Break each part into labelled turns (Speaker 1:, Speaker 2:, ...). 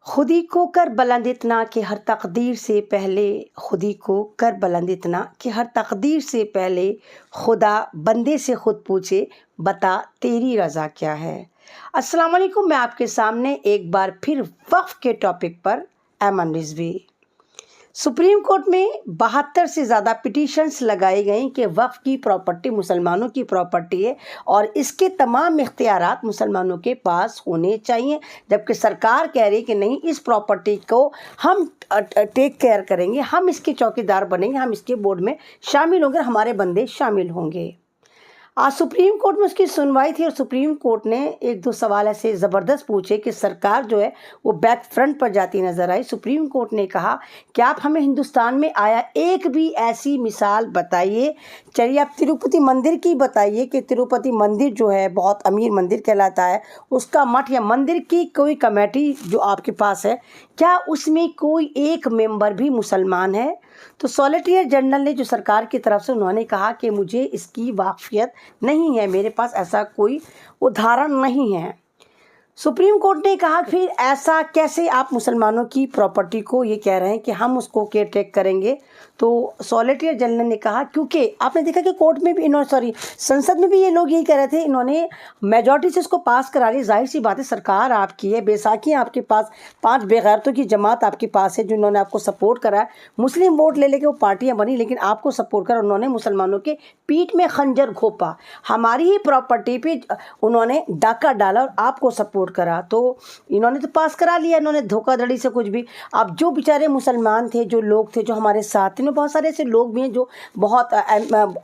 Speaker 1: खुदी को कर बुलंद इतना कि हर तकदीर से पहले खुदी को कर बुलंद इतना कि हर तकदीर से पहले खुदा बंदे से खुद पूछे बता तेरी रज़ा क्या है। अस्सलाम वालेकुम, मैं आपके सामने एक बार फिर वक्फ के टॉपिक पर ऐमन रिजवी। सुप्रीम कोर्ट में 72 से ज़्यादा पिटीशंस लगाई गई कि वक्फ की प्रॉपर्टी मुसलमानों की प्रॉपर्टी है और इसके तमाम इख्तियारात मुसलमानों के पास होने चाहिए, जबकि सरकार कह रही कि नहीं, इस प्रॉपर्टी को हम टेक केयर करेंगे, हम इसके चौकीदार बनेंगे, हम इसके बोर्ड में शामिल होंगे, हमारे बंदे शामिल होंगे। आज सुप्रीम कोर्ट में उसकी सुनवाई थी और सुप्रीम कोर्ट ने एक दो सवाल ऐसे ज़बरदस्त पूछे कि सरकार जो है वो बैक फ्रंट पर जाती नज़र आई। सुप्रीम कोर्ट ने कहा कि आप हमें हिंदुस्तान में आया एक भी ऐसी मिसाल बताइए, चलिए आप तिरुपति मंदिर की बताइए कि तिरुपति मंदिर जो है बहुत अमीर मंदिर कहलाता है, उसका मठ या मंदिर की कोई कमेटी जो आपके पास है, क्या उसमें कोई एक मेंबर भी मुसलमान है? तो सॉलिसिटर जनरल ने जो सरकार की तरफ से उन्होंने कहा कि मुझे इसकी वाक़फ़ियत नहीं है, मेरे पास ऐसा कोई उदाहरण नहीं है। सुप्रीम कोर्ट ने कहा फिर ऐसा कैसे आप मुसलमानों की प्रॉपर्टी को ये कह रहे हैं कि हम उसको केयर टेक करेंगे? तो सॉलिसिटर जनरल ने कहा क्योंकि आपने देखा कि कोर्ट में भी संसद में भी ये लोग यही कह रहे थे, इन्होंने मेजॉरिटी से इसको पास करा ली। जाहिर सी बात है, सरकार आपकी है, बेसाखी आपके पास, 5 बेगैरतों की जमात आपके पास है जिन्होंने आपको सपोर्ट करा। मुस्लिम वोट ले लेके वो पार्टियाँ बनी, लेकिन आपको सपोर्ट करा, उन्होंने मुसलमानों के पीठ में खंजर घोंपा, हमारी ही प्रॉपर्टी पे उन्होंने डाका डाला और आपको सपोर्ट करा। तो इन्होंने तो पास करा लिया, इन्होंने धोखाधड़ी से कुछ भी। अब जो बेचारे मुसलमान थे, जो लोग थे, जो हमारे साथ थे, बहुत सारे ऐसे लोग भी हैं जो बहुत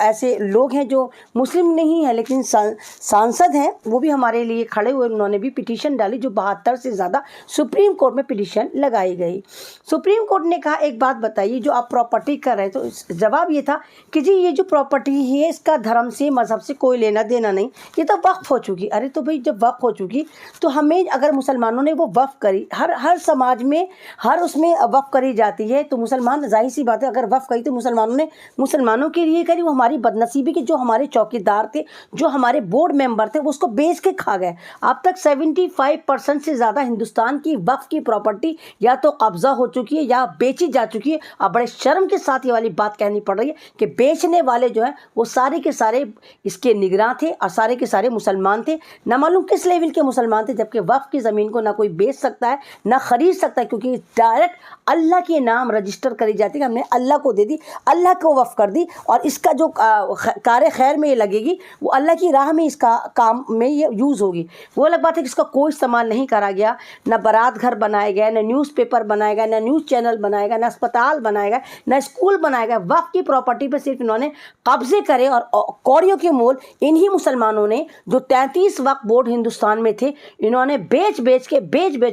Speaker 1: ऐसे लोग हैं जो मुस्लिम नहीं हैं लेकिन सांसद हैं, वो भी हमारे लिए खड़े हुए, उन्होंने भी पिटीशन डाली, जो 72 से ज़्यादा सुप्रीम कोर्ट में पिटीशन लगाई गई। सुप्रीम कोर्ट ने कहा एक बात बताइए, जो आप प्रॉपर्टी कर रहे हैं, तो जवाब ये था कि जी ये जो प्रॉपर्टी है इसका धर्म से, मज़हब से कोई लेना देना नहीं, ये तो वक्फ हो चुकी। अरे तो भाई जब वक्फ हो चुकी तो हमें, अगर मुसलमानों ने वो वक्फ करी, हर समाज में हर उसमें वक्फ करी जाती है, तो मुसलमान, जाहिर सी बात है, अगर वक्फ करी तो मुसलमानों ने मुसलमानों के लिए करी। वो हमारी बदनसीबी कि जो हमारे चौकीदार थे, जो हमारे बोर्ड मेंबर थे, वो उसको बेच के खा गए। अब तक 75% से ज़्यादा हिंदुस्तान की वक्फ की प्रॉपर्टी या तो कब्जा हो चुकी है या बेची जा चुकी है। अब बड़े शर्म के साथ ये वाली बात कहनी पड़ रही है कि बेचने वाले जो हैं वो सारे के सारे इसके निगरां थे और सारे के सारे मुसलमान थे, ना मालूम किस लेवल के मुसलमान थे। जबकि वक्फ की ज़मीन को ना कोई बेच सकता है ना ख़रीद सकता है, क्योंकि डायरेक्ट अल्लाह के नाम रजिस्टर करी जाती है। हमने अल्लाह को दे दी, अल्लाह को वक्फ कर दी, और इसका जो कार खैर में ये लगेगी वो अल्लाह की राह में इसका काम में ये यूज़ होगी। वो अलग बात है कि इसका कोई इस्तेमाल नहीं करा गया, ना बारात घर बनाए गए, ना न्यूज़पेपर बनाया गया, ना न्यूज़ चैनल बनाया गया, ना अस्पताल बनाया गया, ना स्कूल बनाया गया। वक्फ की प्रॉपर्टी पर सिर्फ इन्होंने कब्जे करे और कौड़ियों के मोल इन्हीं मुसलमानों ने, जो 33 वक्फ बोर्ड हिंदुस्तान में थे, इन्होंने बेच बेच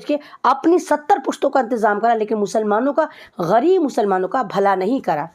Speaker 1: के अपनी 70 पुश्तों का इंतज़ाम करा, लेकिन मुसलमानों का, गरीब मुसलमानों का भला नहीं करा।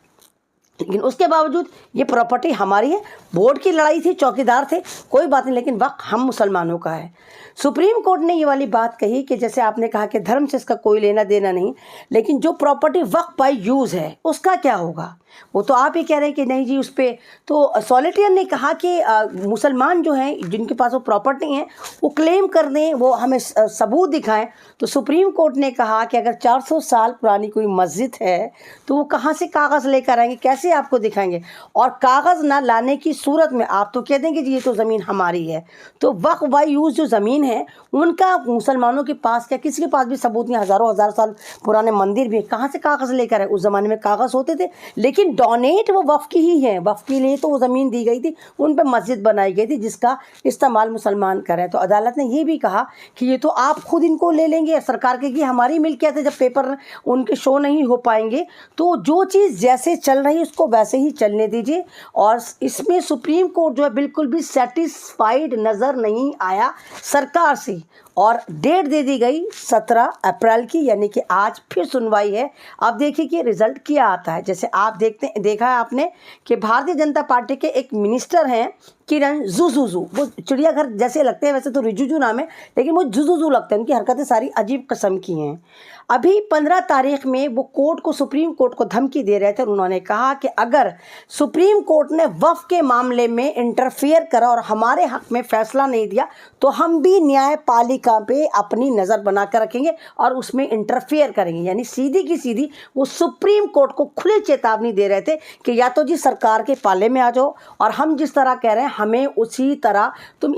Speaker 1: लेकिन उसके बावजूद ये प्रॉपर्टी हमारी है, बोर्ड की लड़ाई थी, चौकीदार थे, कोई बात नहीं, लेकिन वक्त हम मुसलमानों का है। सुप्रीम कोर्ट ने ये वाली बात कही कि जैसे आपने कहा कि धर्म से इसका कोई लेना देना नहीं, लेकिन जो प्रॉपर्टी वक्त बाय यूज़ है उसका क्या होगा? वो तो आप ही कह रहे हैं कि नहीं जी उस पर। तो सॉलिसिटर ने कहा कि मुसलमान जो हैं जिनके पास वो प्रॉपर्टी हैं वो क्लेम कर दें, वो हमें सबूत दिखाएं। तो सुप्रीम कोर्ट ने कहा कि अगर 400 साल पुरानी कोई मस्जिद है तो वो कहाँ से कागज़ लेकर आएंगे, कैसे आपको दिखाएंगे? और कागज़ ना लाने की सूरत में आप तो कह देंगे जी ये तो ज़मीन हमारी है। तो वक्फ बाय यूज़ जो ज़मीन है उनका मुसलमानों के पास क्या, किसी के पास भी सबूत नहीं। हज़ारों हज़ार साल पुराने मंदिर भी कहाँ से कागज़ लेकर आए? उस ज़माने में कागज़ होते थे, लेकिन डोनेट वो वक्फ की ही है, वक्फ के लिए तो वो ज़मीन दी गई थी, उन पर मस्जिद बनाई गई थी जिसका इस्तेमाल मुसलमान करें। तो अदालत ने ये भी कहा कि ये तो आप खुद इनको ले लेंगे, सरकार के कि हमारी मिल्कियत है, जब पेपर उनके शो नहीं हो पाएंगे तो जो चीज़ जैसे चल रही है उसको वैसे ही चलने दीजिए। और इसमें सुप्रीम कोर्ट जो है बिल्कुल भी सेटिस्फाइड नज़र नहीं आया सरकार से, और डेट दे दी गई 17 अप्रैल की, यानी कि आज फिर सुनवाई है। अब देखिए कि रिज़ल्ट क्या आता है। जैसे आप देखा है आपने कि भारतीय जनता पार्टी के एक मिनिस्टर हैं किरण रिजिजू, वो चिड़ियाघर जैसे लगते हैं, वैसे तो रिजिजू नाम है लेकिन वो रिजिजू लगते हैं, उनकी हरकतें सारी अजीब किस्म की हैं। अभी 15 तारीख में वो कोर्ट को, सुप्रीम कोर्ट को धमकी दे रहे थे और उन्होंने कहा कि अगर सुप्रीम कोर्ट ने वक्फ के मामले में इंटरफियर करा और हमारे हक में फ़ैसला नहीं दिया तो हम भी न्यायपालिका امریکہ پہ اپنی نظر بنا کر رکھیں گے اور اس میں انٹرفیئر کریں گے. یعنی سیدھی کی سیدھی وہ سپریم کورٹ کو کھلے چیتاونی دے رہے تھے کہ یا تو جی سرکار کے پالے میں آ جاؤ اور ہم جس طرح کہہ رہے ہیں ہمیں اسی طرح تم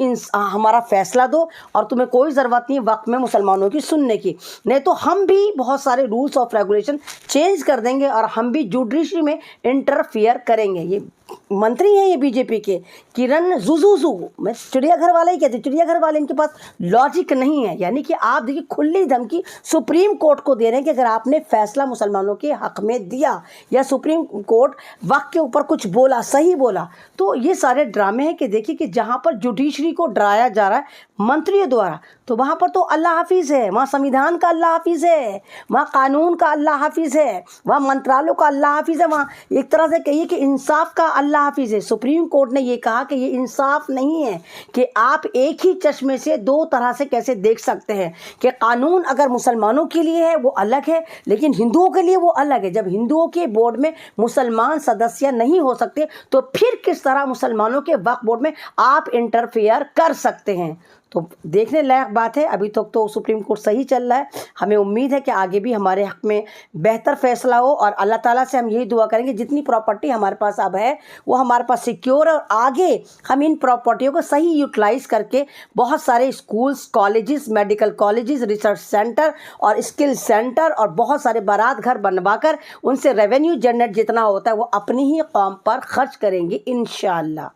Speaker 1: ہمارا فیصلہ دو اور تمہیں کوئی ضرورت نہیں وقت میں مسلمانوں کی سننے کی, نہیں تو ہم بھی بہت سارے رولس آف ریگولیشن چینج کر دیں گے اور ہم بھی جوڈیشری میں انٹرفیئر کریں گے. یہ منتری ہیں یہ بی جے پی کے کرن رجیجو, میں چڑیا گھر والے ہی کہتے ہیں, چڑیا گھر والے ان کے پاس لاجک نہیں ہے. یعنی کہ آپ دیکھیے کھلی دھمکی سپریم کورٹ کو دے رہے ہیں کہ اگر آپ نے فیصلہ مسلمانوں کے حق میں دیا یا سپریم کورٹ وقت کے اوپر کچھ بولا, صحیح بولا, تو یہ سارے ڈرامے ہیں کہ دیکھیے کہ جہاں پر جوڈیشری کو ڈرایا جا رہا ہے منتریوں دوارا, تو وہاں پر تو اللہ حافظ ہے, وہاں سمویدھان کا اللہ حافظ ہے, وہاں قانون کا اللہ حافظ ہے, وہاں منترالوں کا اللہ حافظ ہے, وہاں ایک طرح سے کہیے کہ انصاف کا اللہ حافظ ہے. سپریم کورٹ نے یہ کہا کہ یہ انصاف نہیں ہے کہ آپ ایک ہی چشمے سے دو طرح سے کیسے دیکھ سکتے ہیں کہ قانون اگر مسلمانوں کے لیے ہے وہ الگ ہے لیکن ہندوؤں کے لیے وہ الگ ہے. جب ہندوؤں کے بورڈ میں مسلمان سدسیہ نہیں ہو سکتے تو پھر کس طرح مسلمانوں کے وقف بورڈ میں آپ انٹرفیئر کر سکتے ہیں. تو دیکھنے لائق بات ہے. ابھی تک تو سپریم کورٹ صحیح چل رہا ہے, ہمیں امید ہے کہ آگے بھی ہمارے حق میں بہتر فیصلہ ہو اور اللہ تعالیٰ سے ہم یہی دعا کریں گے جتنی پراپرٹی ہمارے پاس اب ہے وہ ہمارے پاس سیکیور, اور آگے ہم ان پراپرٹیوں کو صحیح یوٹیلائز کر کے بہت سارے schools, colleges, medical colleges, research centre اور اسکل سینٹر اور بہت سارے بارات گھر بنوا کر ان سے ریونیو جنریٹ جتنا ہوتا ہے وہ اپنی ہی قوم پر خرچ کریں گے انشاءاللہ.